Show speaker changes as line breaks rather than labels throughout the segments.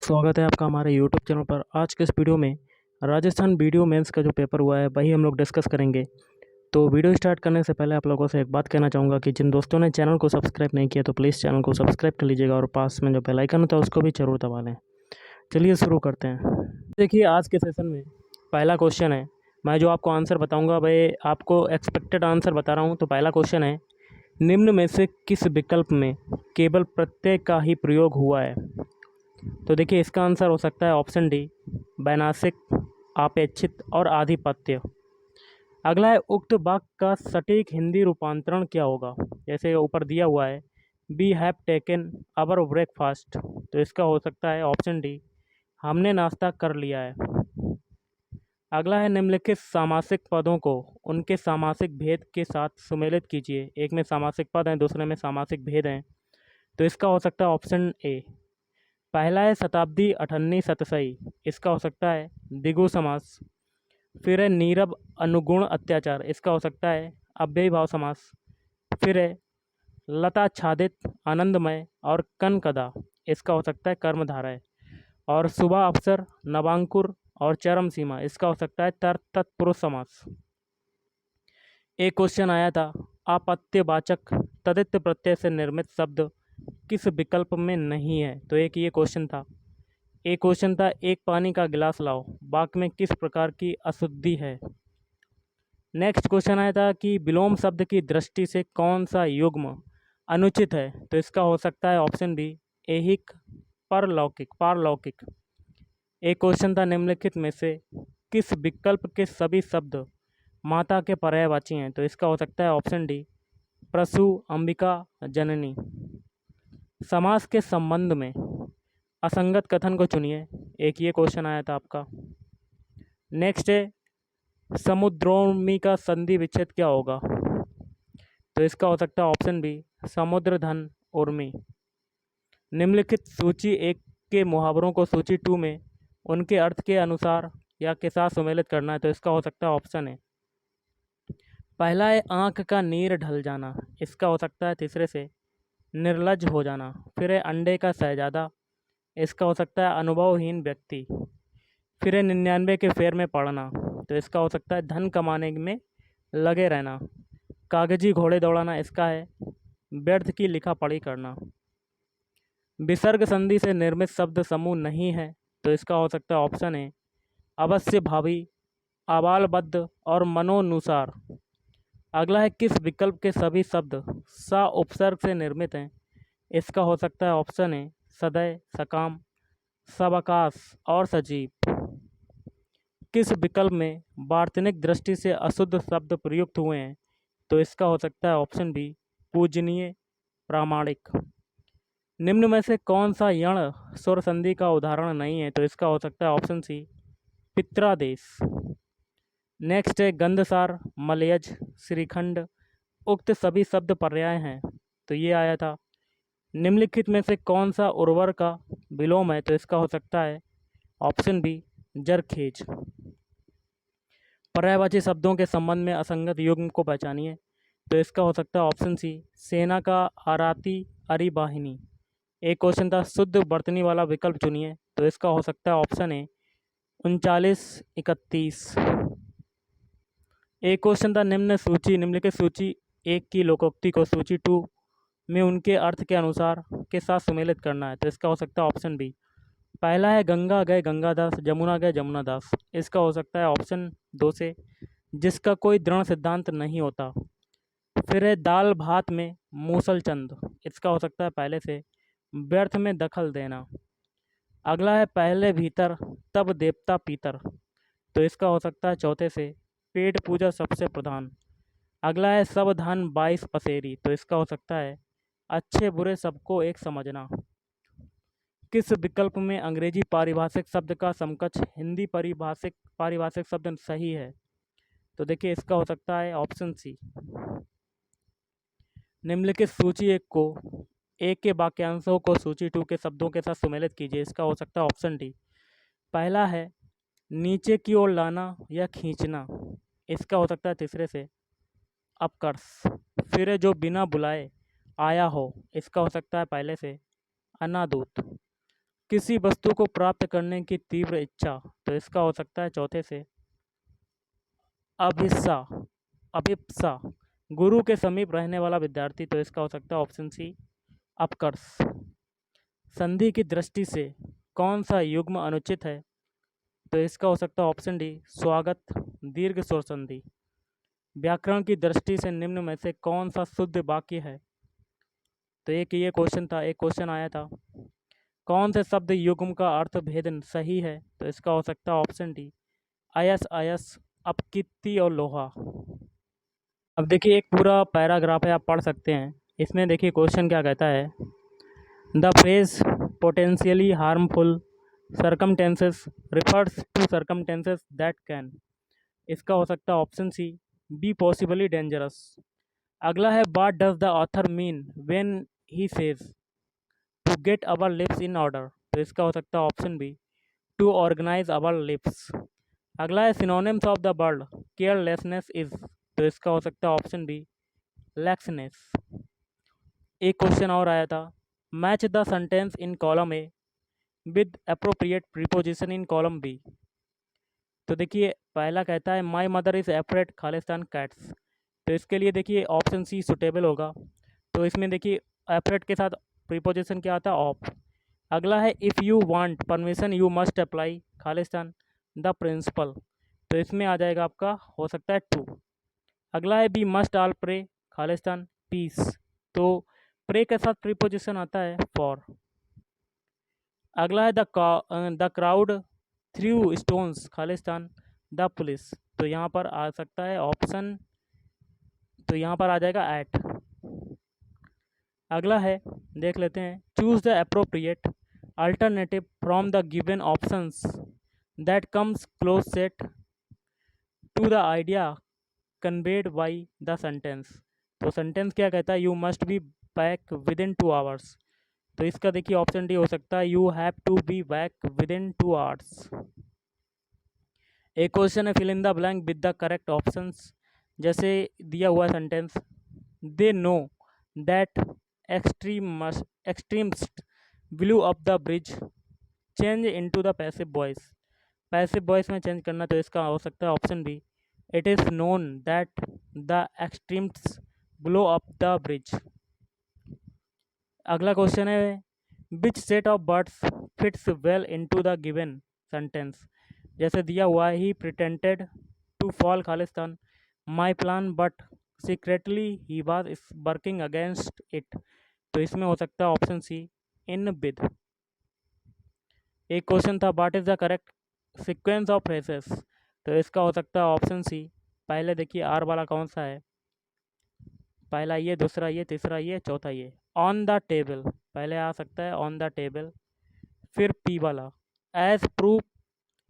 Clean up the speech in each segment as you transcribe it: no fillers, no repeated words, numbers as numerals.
स्वागत है आपका हमारे यूट्यूब चैनल पर। आज के इस वीडियो में राजस्थान वीडियो मेंस का जो पेपर हुआ है वही हम लोग डिस्कस करेंगे। तो वीडियो स्टार्ट करने से पहले आप लोगों से एक बात कहना चाहूँगा कि जिन दोस्तों ने चैनल को सब्सक्राइब नहीं किया तो प्लीज़ चैनल को सब्सक्राइब कर लीजिएगा और पास में जो बेल आइकन होता है उसको भी ज़रूर दबा लें। चलिए शुरू करते हैं। देखिए आज के सेशन में पहला क्वेश्चन है, मैं जो आपको आंसर बताऊँगा भाई आपको एक्सपेक्टेड आंसर बता रहा हूँ। तो पहला क्वेश्चन है, निम्न में से किस विकल्प में केवल प्रत्यय का ही प्रयोग हुआ है? तो देखिए इसका आंसर हो सकता है ऑप्शन डी, वैनाशिक, आपेक्षित और आधिपत्य। अगला है, उक्त वाक्य का सटीक हिंदी रूपांतरण क्या होगा? जैसे ऊपर दिया हुआ है, we have taken our breakfast, तो इसका हो सकता है ऑप्शन डी, हमने नाश्ता कर लिया है। अगला है, निम्नलिखित सामासिक पदों को उनके सामासिक भेद के साथ सुमेलित कीजिए। एक में सामासिक पद हैं, दूसरे में सामासिक भेद हैं, तो इसका हो सकता है ऑप्शन ए। पहला है शताब्दी अठन्नी सतसई, इसका हो सकता है द्विगु समास। फिर है नीरव अनुगुण अत्याचार, इसका हो सकता है अव्ययी भाव समास। फिर है लताच्छादित आनंदमय और कनकदा, इसका हो सकता है कर्मधारय। और सुबह अवसर नवांकुर और चरम सीमा, इसका हो सकता है तत्पुरुष समास। एक क्वेश्चन आया था, आपत्तिवाचक तदित प्रत्यय से निर्मित शब्द किस विकल्प में नहीं है? तो एक ये क्वेश्चन था। एक क्वेश्चन था, एक पानी का गिलास लाओ, वाक्य में किस प्रकार की अशुद्धि है? नेक्स्ट क्वेश्चन आया था कि विलोम शब्द की दृष्टि से कौन सा युग्म अनुचित है? तो इसका हो सकता है ऑप्शन बी, ऐहिक परलौकिक पारलौकिक। एक क्वेश्चन था, निम्नलिखित में से किस विकल्प के सभी शब्द माता के पर्यायवाची हैं? तो इसका हो सकता है ऑप्शन डी, प्रसू, अंबिका, जननी। समास के संबंध में असंगत कथन को चुनिए, एक ये क्वेश्चन आया था आपका। नेक्स्ट है, समुद्रोर्मी का संधि विच्छेद क्या होगा? तो इसका हो सकता है ऑप्शन बी, समुद्र धन उर्मी। निम्नलिखित सूची एक के मुहावरों को सूची 2 में उनके अर्थ के अनुसार या के साथ सुमेलित करना है। तो इसका हो सकता है ऑप्शन है। पहला है आँख का नीर ढल जाना, इसका हो सकता है तीसरे से निर्लज हो जाना। फिर है अंडे का शहजादा, इसका हो सकता है अनुभवहीन व्यक्ति। फिर है 99 के फेर में पड़ना, तो इसका हो सकता है धन कमाने में लगे रहना। कागजी घोड़े दौड़ाना, इसका है व्यर्थ की लिखा पढ़ी करना। विसर्ग संधि से निर्मित शब्द समूह नहीं है, तो इसका हो सकता है ऑप्शन है अवश्य भावी, आबालबद्ध और मनोनुसार। अगला है, किस विकल्प के सभी शब्द सा उपसर्ग से निर्मित हैं? इसका हो सकता है ऑप्शन है सदैव, सकाम, सवकाश और सजीव। किस विकल्प में वार्तनिक दृष्टि से अशुद्ध शब्द प्रयुक्त हुए हैं? तो इसका हो सकता है ऑप्शन बी, पूजनीय, प्रामाणिक। निम्न में से कौन सा यण स्वर संधि का उदाहरण नहीं है? तो इसका हो सकता है ऑप्शन सी, पित्रादेश। नेक्स्ट है, गंधसार, मलयज, श्रीखंड, उक्त सभी शब्द पर्याय हैं, तो ये आया था। निम्नलिखित में से कौन सा उर्वर का विलोम है? तो इसका हो सकता है ऑप्शन बी, जरखेज। पर्यायवाची शब्दों के संबंध में असंगत युग्म को पहचानिए, तो इसका हो सकता है ऑप्शन सी, सेना का आराती अरिवाहिनी। एक क्वेश्चन था, शुद्ध वर्तनी वाला विकल्प चुनिए, तो इसका हो सकता है ऑप्शन है 39-31। एक क्वेश्चन था, निम्नलिखित सूची एक की लोकोक्ति को सूची 2 में उनके अर्थ के अनुसार के साथ सुमेलित करना है, तो इसका हो सकता है ऑप्शन बी। पहला है, गंगा गए गंगादास, जमुना गए जमुनादास, इसका हो सकता है ऑप्शन 2 से, जिसका कोई दृढ़ सिद्धांत नहीं होता। फिर है, दाल भात में मूसलचंद, इसका हो सकता है पहले से, व्यर्थ में दखल देना। अगला है, पहले भीतर तब देवता पीतर, तो इसका हो सकता है चौथे से, पेट पूजा सबसे प्रधान। अगला है, सब धान 22 पसेरी, तो इसका हो सकता है अच्छे बुरे सबको एक समझना। किस विकल्प में अंग्रेजी पारिभाषिक शब्द का समकक्ष हिंदी पारिभाषिक शब्द सही है? तो देखिए इसका हो सकता है ऑप्शन सी। निम्नलिखित सूची एक को एक के वाक्यांशों को सूची 2 के शब्दों के साथ सुमेलित कीजिए, इसका हो सकता है ऑप्शन डी। पहला है, नीचे की ओर लाना या खींचना, इसका हो सकता है तीसरे से, अपकर्ष। फिर है, जो बिना बुलाए आया हो, इसका हो सकता है पहले से, अनादूत। किसी वस्तु को प्राप्त करने की तीव्र इच्छा, तो इसका हो सकता है चौथे से अभिप्सा। अभिप्सा, गुरु के समीप रहने वाला विद्यार्थी, तो इसका हो सकता है ऑप्शन सी अपकर्ष। संधि की दृष्टि से कौन सा युग्म अनुचित है, तो इसका हो सकता है ऑप्शन डी स्वागत दीर्घ स्वर संधि। व्याकरण की दृष्टि से निम्न में से कौन सा शुद्ध वाक्य है, तो एक ये क्वेश्चन था, एक क्वेश्चन आया था। कौन से शब्द युग्म का अर्थ भेदन सही है, तो इसका हो सकता है ऑप्शन डी अयस अयस अपकित्ती और लोहा। अब देखिए एक पूरा पैराग्राफ है, आप पढ़ सकते हैं। इसमें देखिए क्वेश्चन क्या कहता है, the phrase potentially harmful circumstances refers to circumstances that can, इसका हो सकता है option C be possibly dangerous. अगला है what does the author mean when he says to get our lips in order, तो इसका हो सकता है option B to organise our lips. अगला है synonyms of the word carelessness is, तो इसका हो सकता है ऑप्शन बी लैक्सनेस। एक क्वेश्चन और आया था, match the sentence in column A with appropriate preposition in column B. तो देखिए पहला कहता है माई मदर इज़ एफरेड खालिस्तान कैट्स, तो इसके लिए देखिए ऑप्शन सी सुटेबल होगा। तो इसमें देखिए एफरेड के साथ प्रीपोजिशन क्या आता है ऑफ। अगला है if you want permission you must apply खालिस्तान द प्रिंसिपल, तो इसमें आ जाएगा आपका हो सकता है टू। अगला है बी मस्ट आल प्रे खालिस्तान पीस, तो प्रे के साथ प्रीपोजिशन आता है फॉर। अगला है the crowd through stones Khalistan the police, तो यहाँ पर आ सकता है ऑप्शन, तो यहाँ पर आ जाएगा एट। अगला है देख लेते हैं, choose the appropriate alternative from the given options that comes closest to the idea conveyed by the sentence. तो सेंटेंस क्या कहता है, you must be back within 2 hours, तो इसका देखिए ऑप्शन डी हो सकता है you have to be back within 2 hours. एक क्वेश्चन है fill in the blank with the correct options, जैसे दिया हुआ sentence they know that extremist blew up the bridge change into the passive voice. Passive voice में change करना, तो इसका हो सकता है option B it is known that the extremist blow up the bridge. अगला क्वेश्चन है which set of words fits well into the given sentence, जैसे दिया हुआ ही प्रिटेंटेड टू फॉल खालिस्तान my plan but secretly he was working against it, तो इसमें हो सकता है ऑप्शन सी इन विद। एक क्वेश्चन था what is the correct sequence of phrases, तो इसका हो सकता है ऑप्शन सी। पहले देखिए आर वाला कौन सा है, पहला ये, दूसरा ये, तीसरा ये, चौथा ये। ऑन द टेबल पहले आ सकता है ऑन द टेबल, फिर पी वाला as proof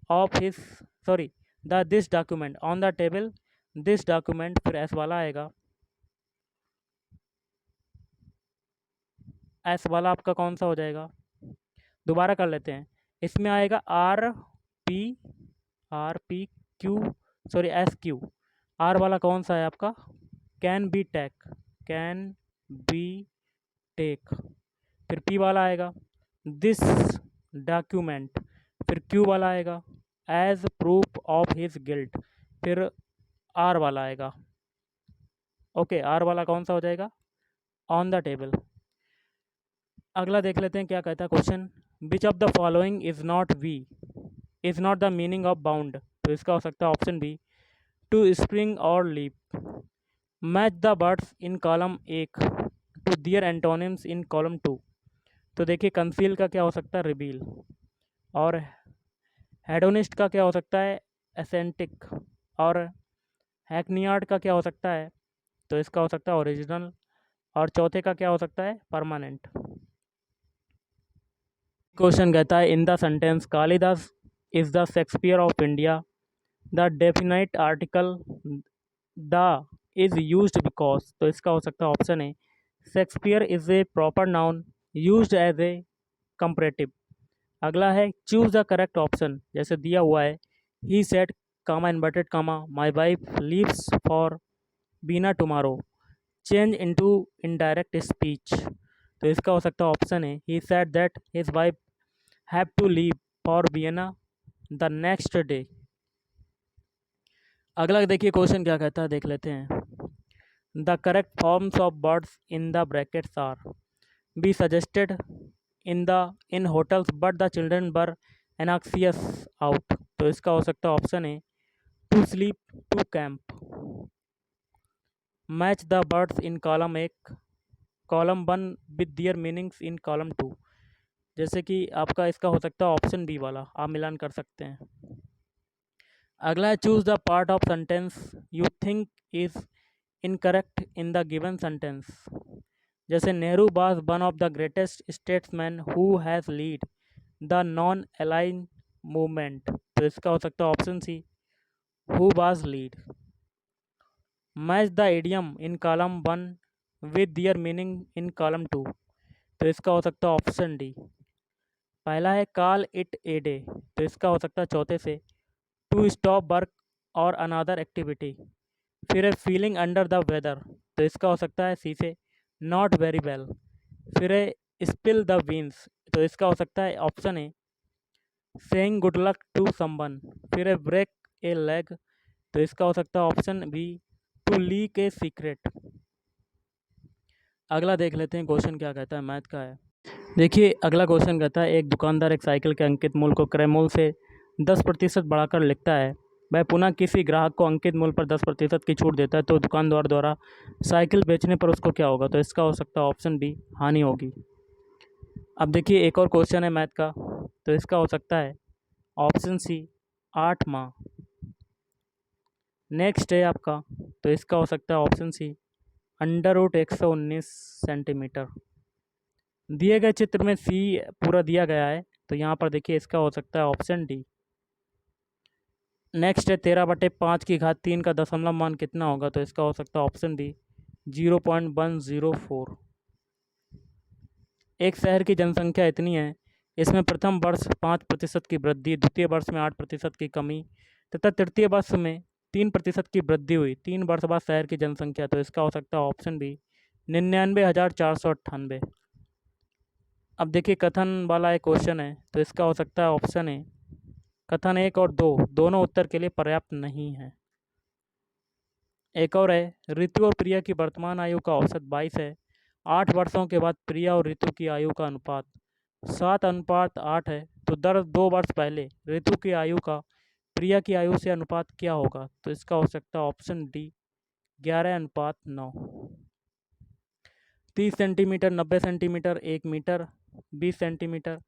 of his sorry the this document on the table this document, फिर एस वाला आएगा। एस वाला आपका कौन सा हो जाएगा, दोबारा कर लेते हैं। इसमें आएगा R P Q sorry S Q. R वाला कौन सा है आपका कैन बी टेक, फिर पी वाला आएगा दिस डॉक्यूमेंट, फिर क्यू वाला आएगा as proof of his guilt, फिर आर वाला आएगा। ओके आर वाला कौन सा हो जाएगा ऑन द टेबल। अगला देख लेते हैं क्या कहता है question, which of the following is not the meaning of bound, तो इसका हो सकता है ऑप्शन बी टू स्प्रिंग और leap. Match the words in column 1 to their antonyms in column 2, तो देखिए कंसील का क्या हो सकता है रिवील, और हेडोनिस्ट का क्या हो सकता है एसेंटिक, और हैकनियार्ड का क्या हो सकता है, तो इसका हो सकता है ओरिजिनल, और चौथे का क्या हो सकता है परमानेंट। क्वेश्चन कहता है in the sentence Kalidas is the Shakespeare of India the definite article the is used because, तो इसका हो सकता है ऑप्शन है Shakespeare is a proper noun used as a comparative. अगला है चूज द करेक्ट ऑप्शन, जैसे दिया हुआ है he said comma inverted comma my wife leaves for Vienna tomorrow change into indirect speech, तो इसका हो सकता है ऑप्शन है he said that his wife have to leave for Vienna the next day. अगला देखिए क्वेश्चन क्या कहता है, देख लेते हैं। The correct forms of words in the brackets are be suggested in hotels but the children were anxious out. तो इसका हो सकता है option A to sleep, to camp. Match the words in column एक, column one with their meanings in column two. जैसे कि आपका इसका हो सकता है ऑप्शन बी वाला, आप मिलान कर सकते हैं। अगला है choose the part of sentence you think is incorrect in the given sentence. जैसे Nehru was one of the greatest statesman who has lead the non aligned movement. तो इसका हो सकता है option C who was lead. Match the idiom in column one with their meaning in column two. तो इसका हो सकता है ऑप्शन डी। पहला है कॉल इट ए डे। तो इसका हो सकता है चौथे से टू स्टॉप वर्क और अनदर एक्टिविटी। फिर है फीलिंग अंडर द वेदर। तो इसका हो सकता है सी से नॉट वेरी वेल। फिर है स्पिल द बीन्स। तो इसका हो सकता है option A saying good luck to someone. फिर है ब्रेक ए लेग। तो इसका हो सकता है option B to leak a secret. अगला देख लेते हैं क्वेश्चन क्या कहता है, मैथ का है। देखिए अगला क्वेश्चन कहता है एक दुकानदार एक साइकिल के अंकित मूल्य को क्रय मूल्य से 10% बढ़ाकर लिखता है, वह पुनः किसी ग्राहक को अंकित मूल्य पर 10% की छूट देता है, तो दुकानदार द्वारा साइकिल बेचने पर उसको क्या होगा। तो इसका हो सकता है ऑप्शन बी हानि होगी। अब देखिए एक और क्वेश्चन है मैथ का, तो इसका हो सकता है ऑप्शन सी 8 माह। नेक्स्ट है आपका, तो इसका हो सकता है ऑप्शन सी √119 सेंटीमीटर। दिए गए चित्र में सी पूरा दिया गया है, तो यहाँ पर देखिए इसका हो सकता है ऑप्शन डी। नेक्स्ट है 13/5 का दशमलव मान कितना होगा। तो इसका हो सकता है ऑप्शन बी 0.104। एक शहर की जनसंख्या इतनी है, इसमें प्रथम वर्ष 5% की वृद्धि, द्वितीय वर्ष में 8% की कमी तथा तृतीय वर्ष में 3% की वृद्धि हुई 3 वर्ष बाद शहर की जनसंख्या। तो इसका हो सकता है ऑप्शन बी 99,498। अब देखिए कथन वाला एक क्वेश्चन है, तो इसका हो सकता है ऑप्शन ए कथन 1 और 2 दोनों उत्तर के लिए पर्याप्त नहीं है। एक और है ऋतु और प्रिया की वर्तमान आयु का औसत 22 है। 8 वर्षों के बाद प्रिया और ऋतु की आयु का अनुपात 7:8 है, तो दर 2 वर्ष पहले ऋतु की आयु का प्रिया की आयु से अनुपात क्या होगा। तो इसका हो सकता है option D 11:9। 30 centimetre, 90 centimetre, 1 metre 20 centimetre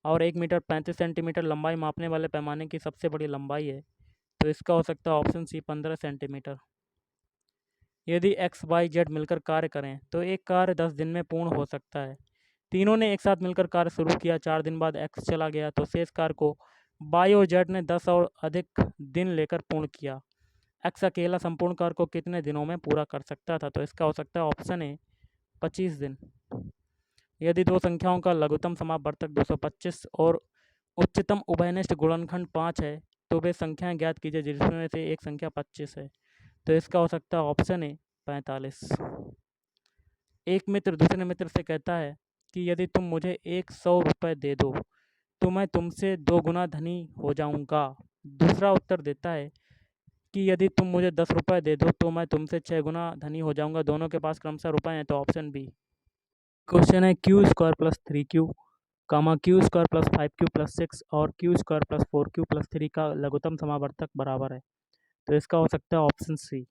और 1 मीटर 35 सेंटीमीटर लंबाई मापने वाले पैमाने की सबसे बड़ी लंबाई है। तो इसका हो सकता है ऑप्शन सी 15 सेंटीमीटर। यदि एक्स वाई जेड मिलकर कार्य करें तो एक कार्य 10 दिन में पूर्ण हो सकता है। तीनों ने एक साथ मिलकर कार्य शुरू किया, 4 दिन बाद एक्स चला गया, तो शेष कार्य को वाई और जेड ने 10 और अधिक दिन लेकर पूर्ण किया। एक्स अकेला संपूर्ण कार्य को कितने दिनों में पूरा कर सकता था। तो इसका हो सकता है ऑप्शन ए 25 दिन। यदि दो संख्याओं का लघुत्तम समापवर्तक 225 और उच्चतम उभयनिष्ठ गुणनखंड 5 है, तो वे संख्याएं ज्ञात कीजिए जिसमें से एक संख्या 25 है। तो इसका हो सकता है ऑप्शन ए 45। एक मित्र दूसरे मित्र से कहता है कि यदि तुम मुझे 100 रुपये दे दो तो मैं तुमसे 2 गुना धनी हो जाऊंगा। दूसरा उत्तर देता है कि यदि तुम मुझे 10 रुपये दे दो तो मैं तुमसे 6 गुना धनी हो जाऊंगा। दोनों के पास क्रमशः रुपये हैं, तो ऑप्शन बी। क्वेश्चन है Q² + 3Q, Q² + 5Q + 6 और Q² + 4Q + 3 का लघुत्तम समावर्तक बराबर है। तो इसका हो सकता है ऑप्शन सी।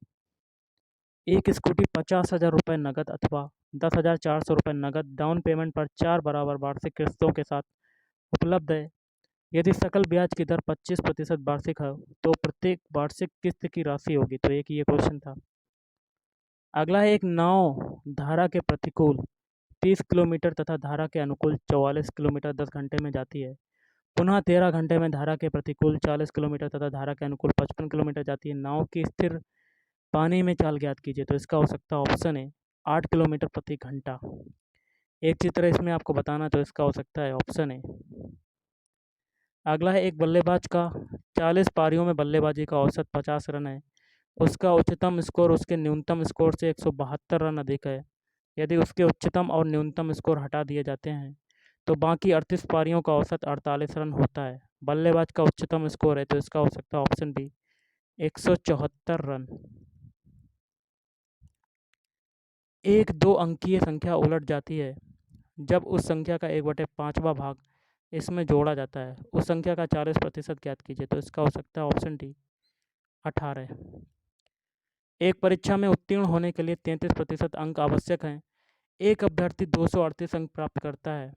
एक स्कूटी 50,000 रुपये नकद अथवा 10,400 रुपये नकद डाउन पेमेंट पर 4 बराबर वार्षिक किस्तों के साथ उपलब्ध है। यदि सकल ब्याज की दर 25% वार्षिक है तो प्रत्येक वार्षिक किस्त की राशि होगी। तो एक ये क्वेश्चन था। अगला है एक नाव धारा के प्रतिकूल 30 किलोमीटर तथा धारा के अनुकूल 44 किलोमीटर 10 घंटे में जाती है। पुनः 13 घंटे में धारा के प्रतिकूल 40 किलोमीटर तथा धारा के अनुकूल 55 किलोमीटर जाती है। नाव की स्थिर पानी में चाल ज्ञात कीजिए। तो इसका हो सकता है ऑप्शन है 8 किलोमीटर प्रति घंटा। एक चित्र इसमें आपको बताना, तो इसका हो सकता है ऑप्शन है। अगला है एक बल्लेबाज का 40 पारियों में बल्लेबाजी का औसत 50 रन है। उसका उच्चतम स्कोर उसके न्यूनतम स्कोर से 172 रन अधिक है। यदि उसके उच्चतम और न्यूनतम स्कोर हटा दिए जाते हैं तो बाकी 38 पारियों का औसत 48 रन होता है। बल्लेबाज का उच्चतम स्कोर है तो इसका हो सकता है ऑप्शन बी 174 रन। एक 2 अंकीय संख्या उलट जाती है जब उस संख्या का 1/5वां भाग इसमें जोड़ा जाता है। उस संख्या का 40% ज्ञात कीजिए तो इसका हो सकता है ऑप्शन डी 18। एक परीक्षा में उत्तीर्ण होने के लिए 33% अंक आवश्यक हैं। एक अभ्यर्थी 238 अंक प्राप्त करता है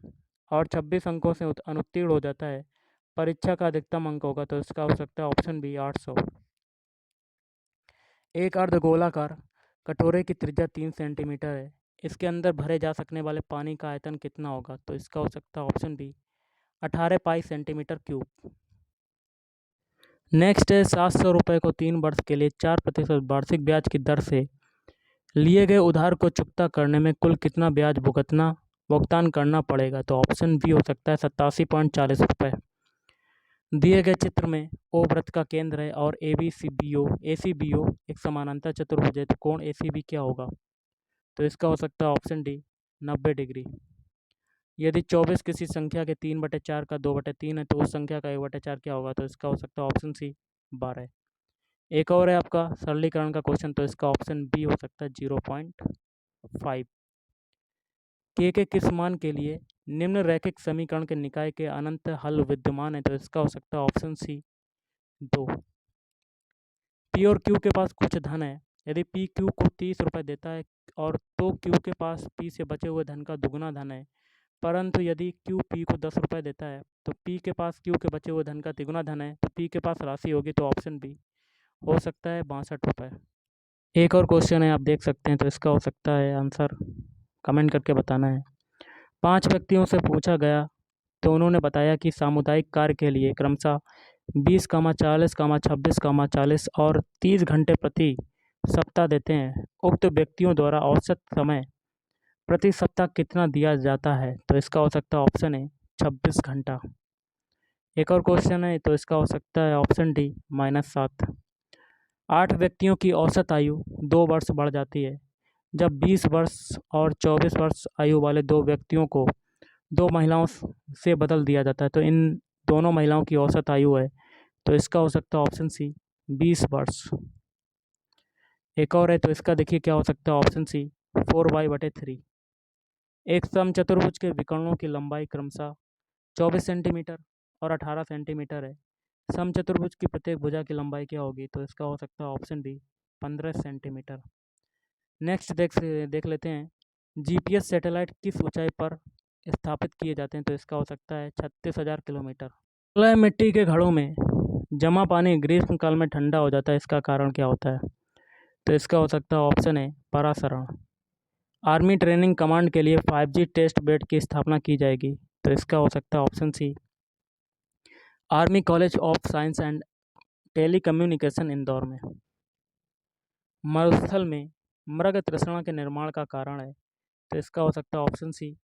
और 26 अंकों से अनुत्तीर्ण हो जाता है। परीक्षा का अधिकतम अंक होगा तो इसका हो सकता है ऑप्शन बी 800। एक अर्धगोलाकार कटोरे की त्रिज्या 3 सेंटीमीटर है। इसके अंदर भरे जा सकने वाले पानी का आयतन कितना होगा तो इसका हो सकता है option B 18 pi centimetre cube. Next है 700 रुपये को 3 वर्ष के लिए 4% वार्षिक ब्याज की दर से लिए गए उधार को चुकता करने में कुल कितना ब्याज भुगतान करना पड़ेगा तो ऑप्शन बी हो सकता है 87.40 रुपये। दिए गए चित्र में ओ वृत्त का केंद्र है और ACBO एक समानांतर चतुर्भुज है तो कोण ACB क्या होगा तो इसका हो सकता है ऑप्शन डी 90 डिग्री। यदि 24 किसी संख्या के 3/4 का 2/3 है तो उस संख्या का 1/4 क्या होगा तो इसका हो सकता है ऑप्शन सी 12। एक और है आपका सरलीकरण का क्वेश्चन तो इसका ऑप्शन बी हो सकता है 0.5। के किस मान के लिए निम्न रैखिक समीकरण के निकाय के अनंत हल विद्यमान है तो इसका हो सकता है ऑप्शन सी 2। पी और क्यू के पास कुछ धन है। यदि पी क्यू को 30 रुपये देता है और तो क्यू के पास पी से बचे हुए धन का दुगुना धन है, परंतु यदि क्यू पी को 10 रुपये देता है तो पी के पास क्यू के बचे हुए धन का तिगुना धन है तो पी के पास राशि होगी तो ऑप्शन बी हो सकता है 62 रुपये। एक और क्वेश्चन है आप देख सकते हैं तो इसका हो सकता है आंसर कमेंट करके बताना है। 5 व्यक्तियों से पूछा गया तो उन्होंने बताया कि सामुदायिक कार्य के लिए क्रमशः 20, 40, 26, 40 और 30 घंटे प्रति सप्ताह देते हैं। उक्त व्यक्तियों द्वारा औसत समय प्रति सप्ताह कितना दिया जाता है तो इसका हो सकता है ऑप्शन है 26 घंटा। एक और क्वेश्चन है तो इसका हो सकता है ऑप्शन डी -7। 8 व्यक्तियों की औसत आयु 2 वर्ष बढ़ जाती है जब 20 वर्ष और 24 वर्ष आयु वाले 2 व्यक्तियों को 2 महिलाओं से बदल दिया जाता है तो इन दोनों महिलाओं की औसत आयु है तो इसका हो सकता है ऑप्शन सी 20 वर्ष। एक और है तो इसका देखिए क्या हो सकता है ऑप्शन सी 4y/3। एक समचतुर्भुज के विकर्णों की लंबाई क्रमशः 24 सेंटीमीटर और 18 सेंटीमीटर है। समचतुर्भुज की प्रत्येक भुजा की लंबाई क्या होगी तो इसका हो सकता है ऑप्शन बी 15 सेंटीमीटर। नेक्स्ट देख लेते हैं GPS सैटेलाइट किस ऊंचाई पर स्थापित किए जाते हैं तो इसका हो सकता है 36,000 किलोमीटर। अगला मिट्टी के घड़ों में जमा पानी ग्रीष्मकाल में ठंडा हो जाता है, इसका कारण क्या होता है तो इसका हो सकता है ऑप्शन है परासरण। आर्मी ट्रेनिंग कमांड के लिए 5G टेस्ट बेड की स्थापना की जाएगी तो इसका हो सकता है option C army college of science and telecommunication Indore में। मरुस्थल में मृग तृष्णा के निर्माण का कारण है तो इसका हो सकता है ऑप्शन सी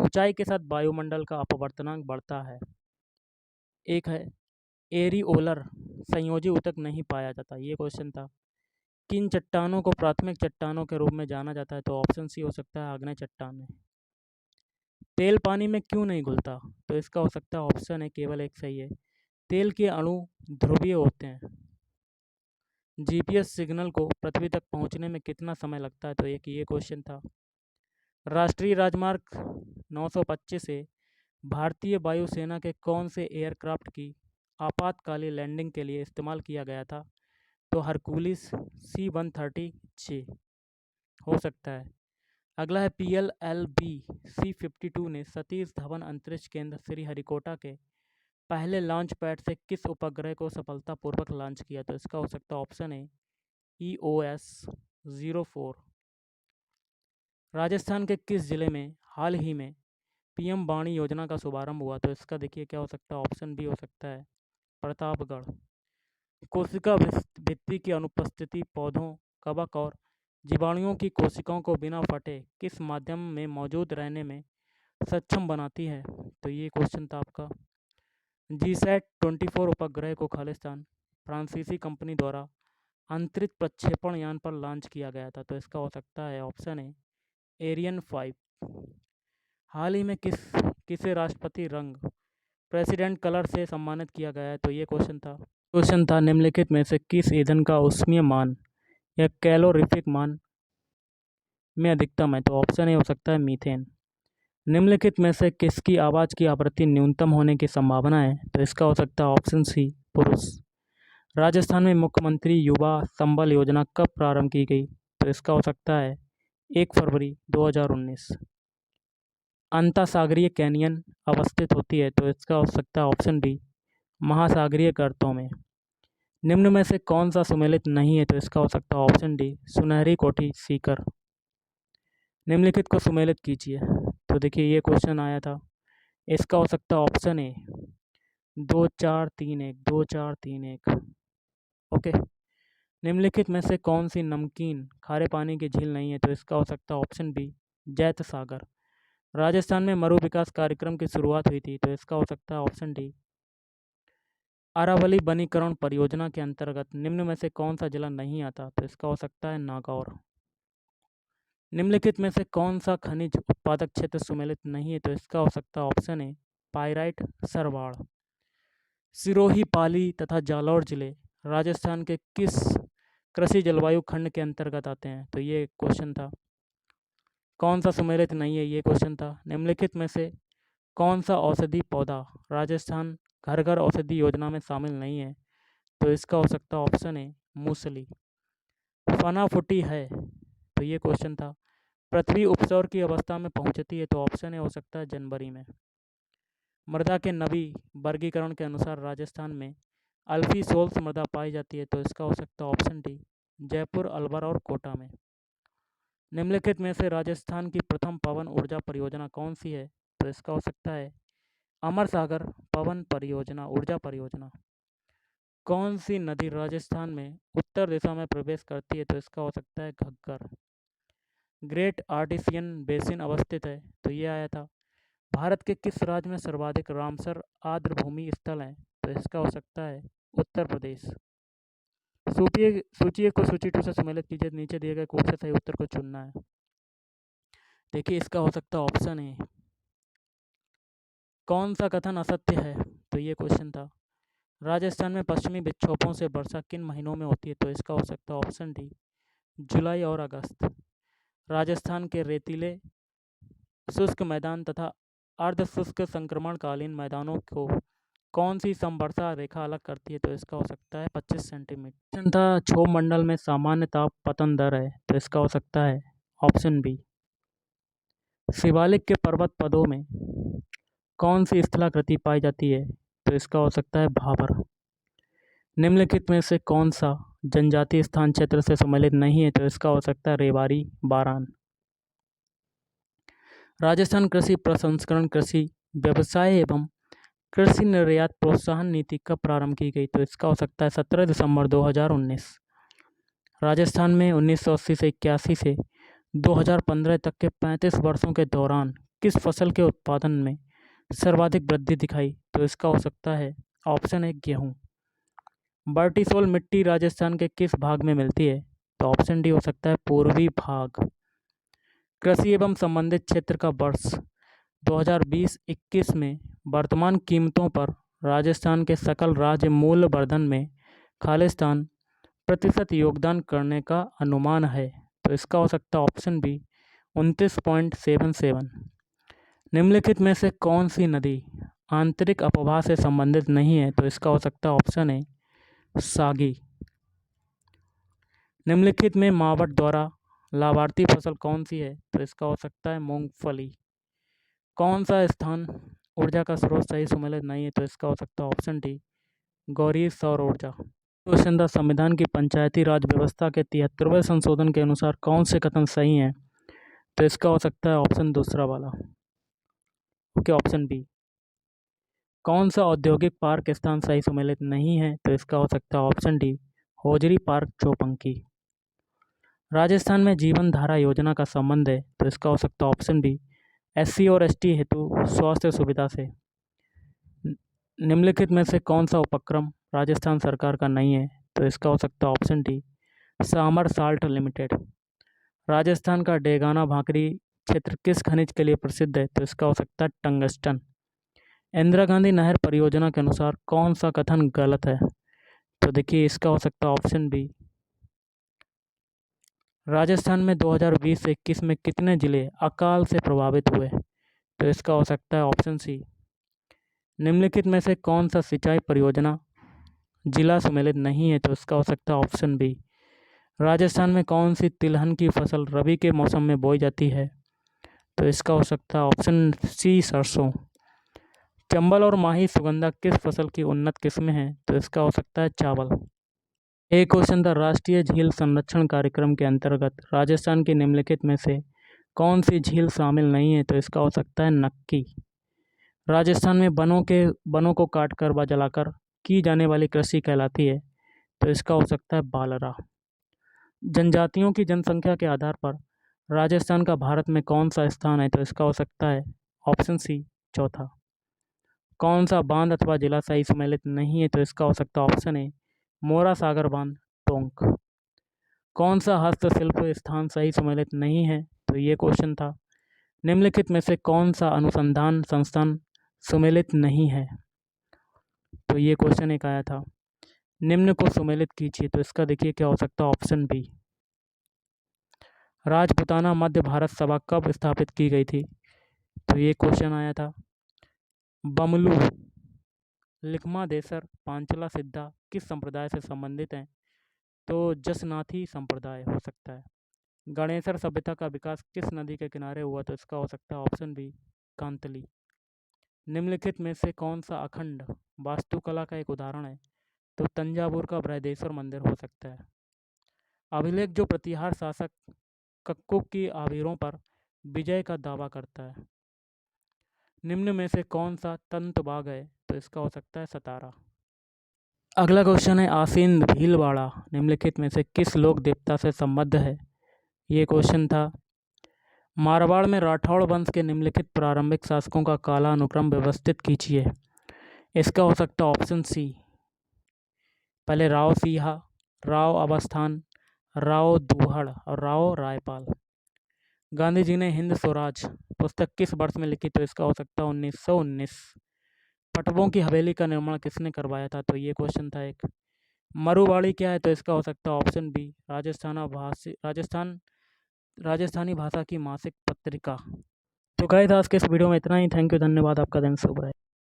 ऊंचाई के साथ वायुमंडल का अपवर्तनांक बढ़ता है। एक है एरिओलर संयोजी ऊतक नहीं पाया जाता, ये क्वेश्चन था। किन चट्टानों को प्राथमिक चट्टानों के रूप में जाना जाता है तो ऑप्शन सी हो सकता है आग्नेय चट्टान। तेल पानी में क्यों नहीं घुलता तो इसका हो सकता है ऑप्शन है केवल एक सही है, तेल के अणु ध्रुवीय होते हैं। GPS सिग्नल को पृथ्वी तक पहुंचने में कितना समय लगता है तो एक ये क्वेश्चन था। राष्ट्रीय राजमार्ग 925 से भारतीय वायुसेना के कौन से एयरक्राफ्ट की आपातकालीन लैंडिंग के लिए इस्तेमाल किया गया था तो हरकुलिस C-130J हो सकता है। अगला है PLLB C-52 ने सतीश धवन अंतरिक्ष केंद्र श्रीहरिकोटा के पहले लॉन्च पैड से किस उपग्रह को सफलतापूर्वक लॉन्च किया तो इसका हो सकता है ऑप्शन है EOS-04। राजस्थान के किस जिले में हाल ही में PM वाणी योजना का शुभारंभ हुआ तो इसका देखिए क्या हो सकता है ऑप्शन बी हो सकता है प्रतापगढ़। कोशिका भित्ति की अनुपस्थिति पौधों, कवक और जीवाणुओं की कोशिकाओं को बिना फटे किस माध्यम में मौजूद रहने में सक्षम बनाती है तो ये क्वेश्चन था आपका। GSAT-24 उपग्रह को खालिस्तान फ्रांसीसी कंपनी द्वारा अंतरिक्ष प्रक्षेपण यान पर लॉन्च किया गया था तो इसका हो सकता है ऑप्शन है एरियन 5। हाल ही में किस किसे राष्ट्रपति रंग प्रेसिडेंट कलर से सम्मानित किया गया है? तो ये क्वेश्चन था निम्नलिखित में से किस ईंधन का ऊष्मीय मान या कैलोरीफिक मान में अधिकतम है? तो ऑप्शन ए हो सकता है मीथेन। निम्नलिखित में से किसकी आवाज़ की आवृत्ति न्यूनतम होने की संभावना है? तो इसका हो सकता है ऑप्शन सी पुरुष। राजस्थान में मुख्यमंत्री युवा संबल योजना कब प्रारंभ की गई? तो इसका हो सकता है 1 फरवरी 2019। अंतःसागरीय कैनियन अवस्थित होती है? तो इसका हो सकता है ऑप्शन डी महासागरीय गर्तों में। निम्न में से कौन सा सुमेलित नहीं है? तो इसका हो सकता है ऑप्शन डी सुनहरी कोठी सीकर। निम्नलिखित को सुमेलित कीजिए। तो देखिए ये क्वेश्चन आया था, इसका हो सकता है ऑप्शन ए 2431 2431। ओके। निम्नलिखित में से कौन सी नमकीन खारे पानी की झील नहीं है? तो इसका हो सकता है ऑप्शन बी जैत सागर। राजस्थान में मरु विकास कार्यक्रम की शुरुआत हुई थी? तो इसका हो सकता है ऑप्शन डी अरावली वनीकरण परियोजना के अंतर्गत निम्न में से कौन सा जिला नहीं आता? तो इसका हो सकता है नागौर। निम्नलिखित में से कौन सा खनिज उत्पादक क्षेत्र सुमेलित नहीं है? तो इसका हो सकता है option A pyrite Sarwar. Sirohi, Pali तथा जालौर जिले राजस्थान के किस कृषि जलवायु खंड के अंतर्गत आते हैं? तो ये क्वेश्चन था। कौन सा सुमेलित नहीं है? ये क्वेश्चन था। निम्नलिखित में से कौन सा औषधि पौधा राजस्थान घर घर औषधि योजना में शामिल नहीं है? तो इसका हो सकता है ऑप्शन ए मूसली। फना फूटी है? तो ये क्वेश्चन था। पृथ्वी उपसौर की अवस्था में पहुंचती है? तो ऑप्शन ए हो सकता है जनवरी में। मृदा के नवी वर्गीकरण के अनुसार राजस्थान में अल्फी सोल्स मृदा पाई जाती है? तो इसका हो सकता है ऑप्शन डी जयपुर, अलवर और कोटा में। निम्नलिखित में से राजस्थान की प्रथम पवन ऊर्जा परियोजना कौन सी है? तो इसका हो सकता है अमर सागर पवन परियोजना ऊर्जा परियोजना। कौन सी नदी राजस्थान में उत्तर दिशा में प्रवेश करती है? तो इसका हो सकता है घग्गर। ग्रेट आर्टिसियन बेसिन अवस्थित है? तो ये आया था। भारत के किस राज्य में सर्वाधिक रामसर आर्द्रभूमि स्थल हैं? तो इसका हो सकता है उत्तर प्रदेश। सूची को सूची 2 से सम्मिलित कीजिए। नीचे दिए गए कोड से सही उत्तर को चुनना है। देखिए इसका हो सकता है ऑप्शन ए। कौन सा कथन असत्य है? तो ये क्वेश्चन था। राजस्थान में पश्चिमी विक्षोभों से वर्षा किन महीनों में होती है? तो इसका हो सकता है ऑप्शन डी जुलाई और अगस्त। राजस्थान के रेतीले शुष्क मैदान तथा अर्ध शुष्क संक्रमणकालीन मैदानों को कौन सी समवर्षा रेखा अलग करती है? तो इसका हो सकता है 25 सेंटीमीटर था। क्षोभ मंडल में सामान्य ताप पतन दर है? तो इसका हो सकता है ऑप्शन बी। शिवालिक के पर्वत पदों में कौन सी स्थलाकृति पाई जाती है? तो इसका हो सकता है भाबर। निम्नलिखित में से कौन सा जनजातीय स्थान क्षेत्र से सम्मिलित नहीं है? तो इसका हो सकता है रेवाड़ी, बारान। राजस्थान कृषि प्रसंस्करण कृषि व्यवसाय एवं कृषि निर्यात प्रोत्साहन नीति कब प्रारंभ की गई? तो इसका हो सकता है 17 दिसंबर 2019। राजस्थान में 1980 से 81 से 2015 तक के 35 वर्षों के दौरान किस फसल के उत्पादन में सर्वाधिक वृद्धि दिखाई? तो इसका हो सकता है ऑप्शन ए गेहूँ। बर्टिसोल मिट्टी राजस्थान के किस भाग में मिलती है? तो ऑप्शन डी हो सकता है पूर्वी भाग। कृषि एवं संबंधित क्षेत्र का वर्ष 2020-21 में वर्तमान कीमतों पर राजस्थान के सकल राज्य मूल्य वर्धन में खालिस्तान प्रतिशत योगदान करने का अनुमान है? तो इसका हो सकता है ऑप्शन बी 29.77। निम्नलिखित में से कौन सी नदी आंतरिक अपवाह से संबंधित नहीं है? तो इसका हो सकता है ऑप्शन ए सागी। निम्नलिखित में मावट द्वारा लाभार्थी फसल कौन सी है? तो इसका हो सकता है मूंगफली। कौन सा स्थान ऊर्जा का स्रोत सही सम्मिलित नहीं है? तो इसका हो सकता है ऑप्शन डी गौरी सौर ऊर्जा। क्वेश्चन था संविधान की पंचायती राज व्यवस्था के 73वें संशोधन के अनुसार कौन से कथन सही हैं? तो इसका हो सकता है ऑप्शन दूसरा वाला। Okay, option B. कौन सा औद्योगिक पार्क स्थान सही सम्मिलित नहीं है? तो इसका हो सकता है option D hosiery park Chopanki. Rajasthan में जीवन धारा योजना का संबंध है? तो इसका हो सकता है ऑप्शन बी SC और ST हेतु स्वास्थ्य सुविधा से। निम्नलिखित में से कौन सा उपक्रम राजस्थान सरकार का नहीं है? तो इसका हो सकता है option D Sambhar salt limited. Rajasthan का डेगाना भाकरी क्षेत्र किस खनिज के लिए प्रसिद्ध है? तो इसका हो सकता है टंगस्टन। इंदिरा गांधी नहर परियोजना के अनुसार कौन सा कथन गलत है? तो देखिए इसका हो सकता है ऑप्शन बी। राजस्थान में 2020 से 21 में कितने जिले अकाल से प्रभावित हुए? तो इसका हो सकता है ऑप्शन सी। निम्नलिखित में से कौन सा सिंचाई परियोजना जिला सम्मिलित नहीं है? तो इसका हो सकता है ऑप्शन बी। राजस्थान में कौन सी तिलहन की फसल रबी के मौसम में बोई जाती है? तो इसका हो सकता है ऑप्शन सी सरसों। चंबल और माही सुगंधा किस फसल की उन्नत किस्में हैं? तो इसका हो सकता है चावल। एक क्वेश्चन था, राष्ट्रीय झील संरक्षण कार्यक्रम के अंतर्गत राजस्थान की निम्नलिखित में से कौन सी झील शामिल नहीं है? तो इसका हो सकता है नक्की। राजस्थान में वनों को काटकर व जलाकर की जाने वाली कृषि कहलाती है? तो इसका हो सकता है बालरा। जनजातियों की जनसंख्या के आधार पर राजस्थान का भारत में कौन सा स्थान है? तो इसका हो सकता है ऑप्शन सी चौथा। कौन सा बांध अथवा जलाशय सम्मिलित नहीं है? तो इसका हो सकता है ऑप्शन ए मोरा सागर बांध टोंक। कौन सा हस्तशिल्प स्थान सही सम्मिलित नहीं है? तो ये क्वेश्चन था। निम्नलिखित में से कौन सा अनुसंधान संस्थान सम्मिलित नहीं है? तो ये क्वेश्चन एक आया था, निम्न को सम्मिलित कीजिए। तो इसका देखिए क्या हो सकता है ऑप्शन बी। राजपुताना मध्य भारत सभा कब स्थापित की गई थी? तो ये क्वेश्चन आया था। बमलू, लिखमा देसर, पांचला सिद्धा किस संप्रदाय से संबंधित हैं? तो जसनाथी संप्रदाय हो सकता है। गणेशर सभ्यता का विकास किस नदी के किनारे हुआ? तो इसका हो सकता है ऑप्शन बी कांतली। निम्नलिखित में से कौन सा अखंड वास्तुकला का एक उदाहरण है? तो तंजावुर का बृहदेश्वर मंदिर हो सकता है। अभिलेख जो प्रतिहार शासक कक्कुक की आभीरों पर विजय का दावा करता है, निम्न में से कौन सा तंतु बाग है? तो इसका हो सकता है सतारा। अगला क्वेश्चन है, आसीन भीलवाड़ा निम्नलिखित में से किस लोक देवता से संबद्ध है? ये क्वेश्चन था। मारवाड़ में राठौड़ वंश के निम्नलिखित प्रारंभिक शासकों का कालानुक्रम व्यवस्थित कीजिए। इसका हो सकता है ऑप्शन सी। पहले राव सिंहा, राव अवस्थान, राव दुहड़ और राव रायपाल। गांधी जी ने हिंद स्वराज पुस्तक किस वर्ष में लिखी? तो इसका हो सकता है 1919। पटवों की हवेली का निर्माण किसने करवाया था? तो ये क्वेश्चन था एक। मरुवाड़ी क्या है? तो इसका हो सकता है ऑप्शन बी राजस्थानी भाषा की मासिक पत्रिका। तो गाइस आज के इस वीडियो में इतना ही। थैंक यू, धन्यवाद, आपका दिन शुभ रहे।